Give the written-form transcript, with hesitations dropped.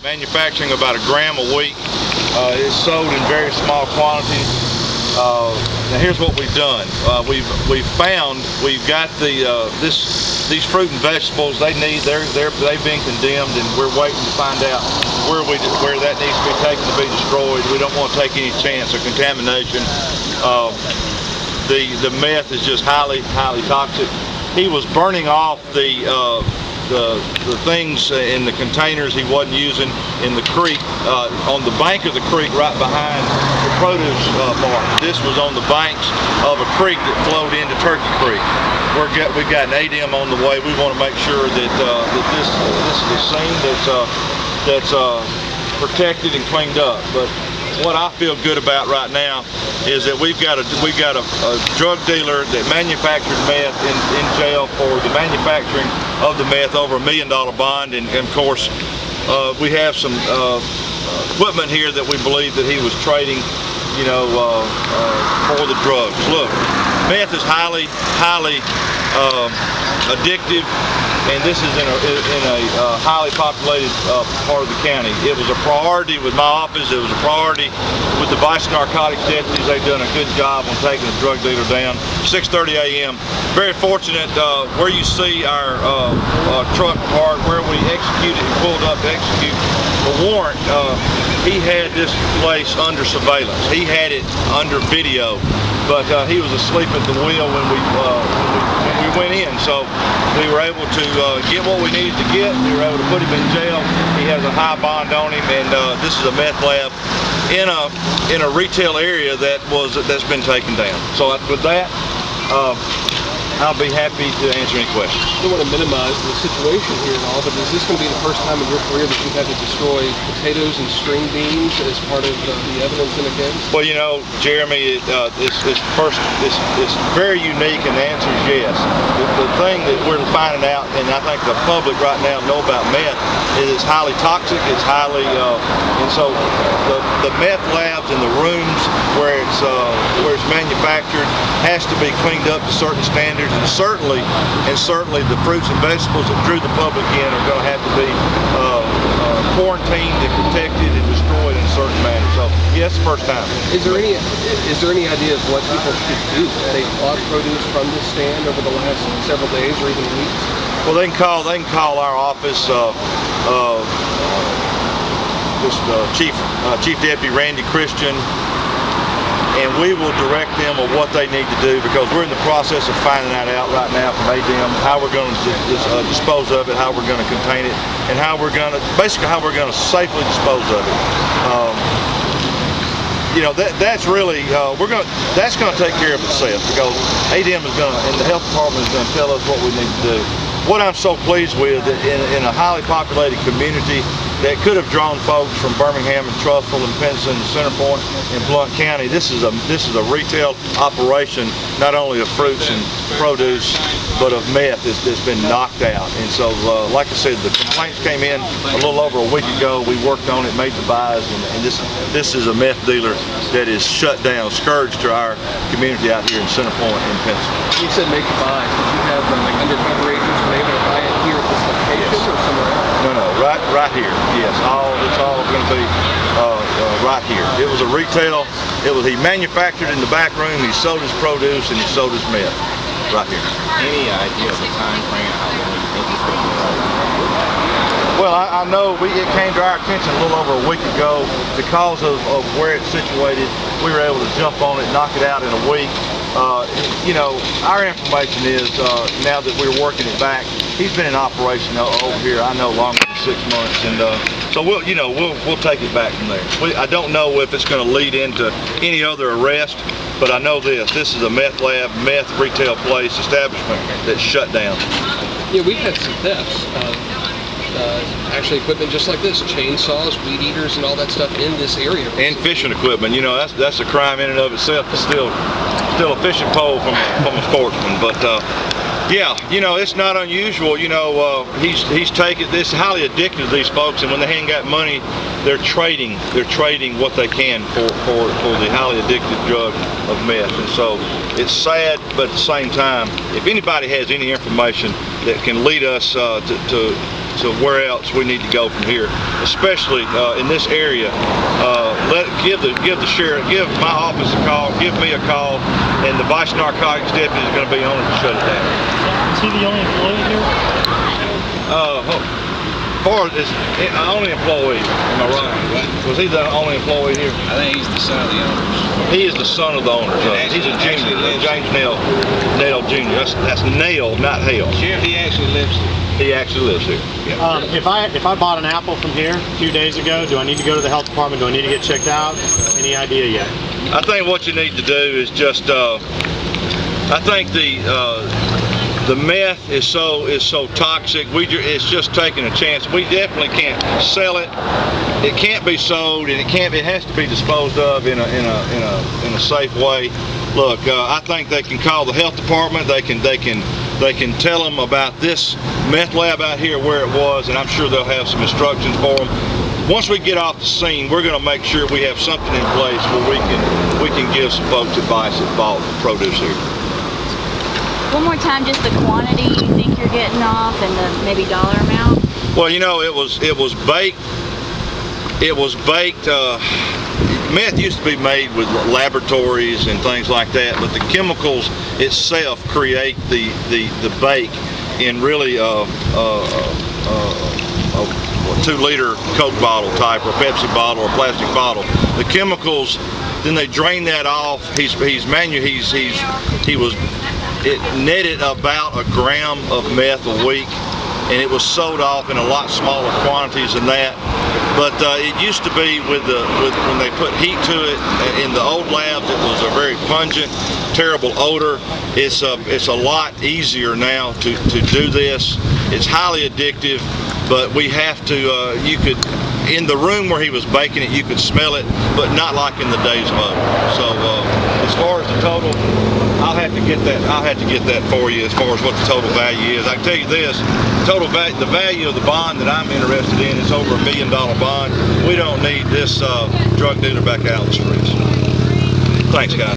Manufacturing about 1 gram a week. It's sold in very small quantities. Now here's what we've done. We've got these fruit and vegetables they've been condemned, and we're waiting to find out where that needs to be taken to be destroyed. We don't want to take any chance of contamination. The meth is just highly toxic. He was burning off the things in the containers he wasn't using in the creek, on the bank of the creek right behind the produce farm. This was on the banks of a creek that flowed into Turkey Creek. We've got an ADM on the way. We want to make sure that this is a scene that's protected and cleaned up. But what I feel good about right now is that we've got a drug dealer that manufactured meth in jail for the manufacturing of the meth, over $1 million bond, and of course we have some equipment here that we believe that he was trading, for the drugs. Look, meth is highly addictive, and this is in a highly populated part of the county. It was a priority with my office. It was a priority with the Vice Narcotics deputies. They've done a good job on taking the drug dealer down. 6:30 a.m. Very fortunate where you see our truck parked, where we pulled up to execute the warrant. He had this place under surveillance. He had it under video, but he was asleep at the wheel when we went in. So we were able to get what we needed to get. We were able to put him in jail. He has a high bond on him, and this is a meth lab in a retail area that's been taken down. So with that, I'll be happy to answer any questions. I don't want to minimize the situation here at all, but is this going to be the first time in your career that you've had to destroy potatoes and string beans as part of the evidence in a case? Well, Jeremy, it's very unique, and the answer is yes. The thing that we're finding out, and I think the public right now know about meth, is it's highly toxic. It's highly, and so the meth labs and the rooms where it's manufactured has to be cleaned up to certain standards. And certainly the fruits and vegetables that drew the public in are going to have to be quarantined and protected and destroyed in a certain manner. So, yes, first time. Is there any idea of what people should do if they bought produce from this stand over the last several days or even weeks? Well, they can call our office. Chief Deputy Randy Christian, and we will direct them on what they need to do, because we're in the process of finding that out right now from ADM, how we're going to dispose of it, how we're going to contain it, and how we're going to safely dispose of it. That's really that's going to take care of itself, because ADM and the health department is going to tell us what we need to do. What I'm so pleased with, that in a highly populated community that could have drawn folks from Birmingham and Trussville and Pinson and Centerpoint and Blount County, this is a retail operation, not only of fruits and produce, but of meth that's been knocked out. And so, like I said, the complaints came in a little over a week ago. We worked on it, made the buys, and this is a meth dealer that is shut down, scourge to our community out here in Centerpoint and Pinson. You said make the buys. Did you have undercover agents who were able to buy it here at this location or somewhere else? No, right here. Yes, it's all going to be right here. It was a retail. He manufactured in the back room. He sold his produce and he sold his meth right here. Any idea of the time frame how long you think it's going to be? Well, I know it came to our attention a little over a week ago. Because of where it's situated, we were able to jump on it, knock it out in a week. Our information is now that we're working it back, he's been in operation over here, I know, longer than 6 months, and so we'll take it back from there. I don't know if it's going to lead into any other arrest, but I know this is a meth lab, meth retail place, establishment that's shut down. Yeah, we've had some thefts. Actually, equipment just like this, chainsaws, weed eaters, and all that stuff in this area. And fishing equipment, that's a crime in and of itself. It's still a fishing pole from a sportsman, but yeah, it's not unusual. He's taken this, highly addicted to these folks, and when they ain't got money, they're trading what they can for the highly addictive drug of meth. And so it's sad, but at the same time, if anybody has any information that can lead us to to where else we need to go from here, especially in this area. Give the sheriff, give my office a call, give me a call, and the vice narcotics deputy is going to be on it to shut it down. Is he the only employee here? Only employee, am I right? Was he the only employee here? I think he's the son of the owners. He is the son of the owners. He's a junior, James Nail Jr. That's Nail, not Hale. Sheriff, he actually lives here. He actually lives here. Yeah. If I bought an apple from here a few days ago, do I need to go to the health department? Do I need to get checked out? Any idea yet? I think what you need to do is just, I think the meth is so toxic. It's just taking a chance. We definitely can't sell it. It can't be sold, and it has to be disposed of in a safe way. Look, I think they can call the health department. They can tell them about this meth lab out here where it was, and I'm sure they'll have some instructions for them. Once we get off the scene, we're going to make sure we have something in place where we can give some folks advice that bought produce here. One more time, just the quantity you think you're getting off and the maybe dollar amount? Well, you know, it was baked. Meth used to be made with laboratories and things like that, but the chemicals itself create the bake in really a 2-liter Coke bottle type, or Pepsi bottle, or plastic bottle. The chemicals, then they drain that off. It netted about a gram of meth a week, and it was sold off in a lot smaller quantities than that. But it used to be when they put heat to it in the old labs, it was a very pungent, terrible odor. It's a lot easier now to do this. It's highly addictive, but we have to. In the room where he was baking it, you could smell it, but not like in the days of old. So as far as the total, I'll have to get that for you as far as what the total value is. I can tell you this, the value of the bond that I'm interested in is over $1 million bond. We don't need this drug dealer back out in the streets. Thanks, guys.